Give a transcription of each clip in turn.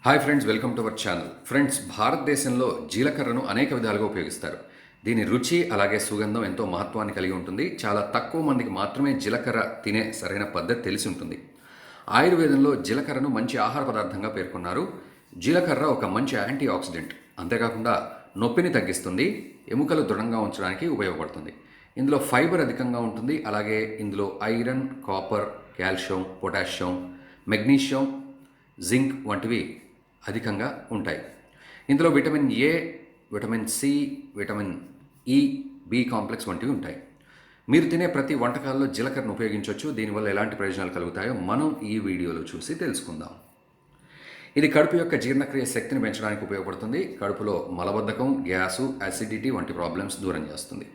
Hi friends, welcome to our channel. Friends, భారతదేశంలో జీలకర్రను అనేక విధాలుగా ఉపయోగిస్తారు. దీని రుచి అలాగే సుగంధం ఎంతో మహత్వాన్ని కలిగి ఉంటుంది. చాలా తక్కువ మందికి మాత్రమే జీలకర్ర తినే సరైన పద్ధతి తెలిసి ఉంటుంది. ఆయుర్వేదంలో జీలకర్రను మంచి ఆహార పదార్థంగా పేర్కొన్నారు. జీలకర్ర ఒక మంచి యాంటీ ఆక్సిడెంట్. అంతేకాకుండా నొప్పిని తగ్గిస్తుంది, ఎముకలు దృఢంగా ఉంచడానికి ఉపయోగపడుతుంది. ఇందులో ఫైబర్ అధికంగా ఉంటుంది. అలాగే ఇందులో iron, copper, calcium, potassium, magnesium, zinc వంటివి అధికంగా ఉంటాయి. ఇందులో vitamin A, vitamin C, vitamin E, B complex వంటివి ఉంటాయి. మీరు తినే ప్రతి వంటకాల్లో జీలకర్రను ఉపయోగించవచ్చు. దీనివల్ల ఎలాంటి ప్రయోజనాలు కలుగుతాయో మనం ఈ వీడియోలో చూసి తెలుసుకుందాం. ఇది కడుపు యొక్క జీర్ణక్రియ శక్తిని పెంచడానికి ఉపయోగపడుతుంది. కడుపులో మలబద్ధకం, గ్యాసు, అసిడిటీ వంటి ప్రాబ్లమ్స్ దూరం చేస్తుంది.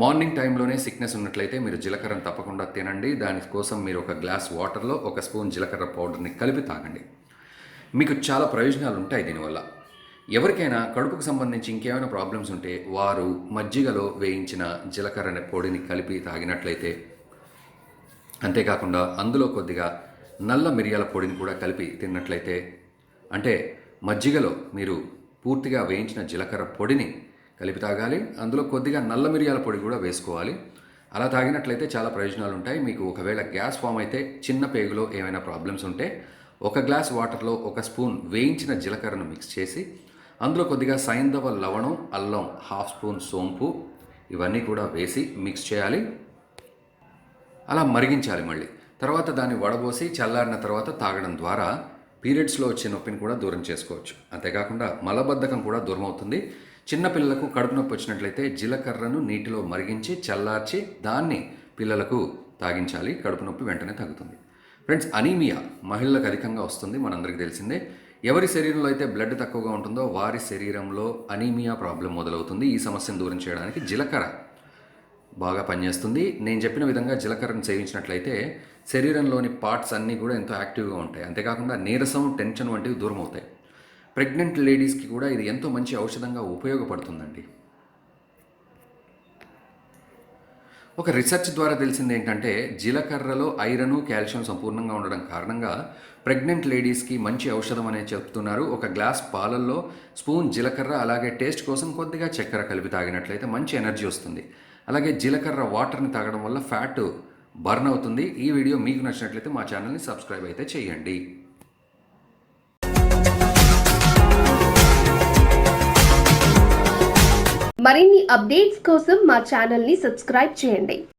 మార్నింగ్ టైంలోనే సిక్నెస్ ఉన్నట్లయితే మీరు జీలకర్రను తప్పకుండా తినండి. దానికోసం మీరు ఒక గ్లాస్ వాటర్లో ఒక స్పూన్ జీలకర్ర పౌడర్ని కలిపి తాగండి. మీకు చాలా ప్రయోజనాలు ఉంటాయి దీనివల్ల. ఎవరికైనా కడుపుకు సంబంధించి ఇంకేమైనా ప్రాబ్లమ్స్ ఉంటే వారు మజ్జిగలో వేయించిన జీలకర్ర పొడిని కలిపి తాగినట్లయితే, అంతేకాకుండా అందులో కొద్దిగా నల్ల మిరియాల పొడిని కూడా కలిపి తిన్నట్లయితే, అంటే మజ్జిగలో మీరు పూర్తిగా వేయించిన జీలకర్ర పొడిని కలిపి తాగాలి, అందులో కొద్దిగా నల్ల మిరియాల పొడి కూడా వేసుకోవాలి. అలా తాగినట్లయితే చాలా ప్రయోజనాలు ఉంటాయి. మీకు ఒకవేళ గ్యాస్ ఫామ్ అయితే, చిన్న పేగులో ఏమైనా ప్రాబ్లమ్స్ ఉంటే ఒక గ్లాస్ వాటర్లో ఒక స్పూన్ వేయించిన జీలకర్రను మిక్స్ చేసి అందులో కొద్దిగా సైంధవ లవణం, అల్లం, హాఫ్ స్పూన్ సోంపు ఇవన్నీ కూడా వేసి మిక్స్ చేయాలి. అలా మరిగించాలి. మళ్ళీ తర్వాత దాన్ని వడబోసి చల్లారిన తర్వాత తాగడం ద్వారా పీరియడ్స్లో వచ్చే నొప్పిని కూడా దూరం చేసుకోవచ్చు. అంతేకాకుండా మలబద్ధకం కూడా దూరం అవుతుంది. చిన్నపిల్లలకు కడుపు నొప్పి వచ్చినట్లయితే జీలకర్రను నీటిలో మరిగించి చల్లార్చి దాన్ని పిల్లలకు తాగించాలి. కడుపు నొప్పి వెంటనే తగ్గుతుంది. ఫ్రెండ్స్, అనీమియా మహిళలకు అధికంగా వస్తుంది, మనందరికీ తెలిసిందే. ఎవరి శరీరంలో అయితే బ్లడ్ తక్కువగా ఉంటుందో వారి శరీరంలో అనీమియా ప్రాబ్లం మొదలవుతుంది. ఈ సమస్యను దూరం చేయడానికి జీలకర్ర బాగా పనిచేస్తుంది. నేను చెప్పిన విధంగా జీలకర్రను సేవించినట్లయితే శరీరంలోని పార్ట్స్ అన్నీ కూడా ఎంతో యాక్టివ్గా ఉంటాయి. అంతేకాకుండా నీరసం, టెన్షన్ వంటివి దూరం అవుతాయి. ప్రెగ్నెంట్ లేడీస్కి కూడా ఇది ఎంతో మంచి ఔషధంగా ఉపయోగపడుతుందండి. ఒక రీసెర్చ్ ద్వారా తెలిసింది ఏంటంటే, జీలకర్రలో ఐరన్, కాల్షియం సంపూర్ణంగా ఉండడం కారణంగా ప్రెగ్నెంట్ లేడీస్కి మంచి ఔషధం అనేది చెప్తున్నారు. ఒక గ్లాస్ పాలల్లో స్పూన్ జీలకర్ర అలాగే టేస్ట్ కోసం కొద్దిగా చక్కెర కలిపి తాగినట్లయితే మంచి ఎనర్జీ వస్తుంది. అలాగే జీలకర్ర వాటర్ని తాగడం వల్ల ఫ్యాట్ బర్న్ అవుతుంది. ఈ వీడియో మీకు నచ్చినట్లయితే మా ఛానల్ని సబ్స్క్రైబ్ అయితే చేయండి. మరిన్ని అప్డేట్స్ కోసం మా ఛానల్ని సబ్స్క్రైబ్ చేయండి.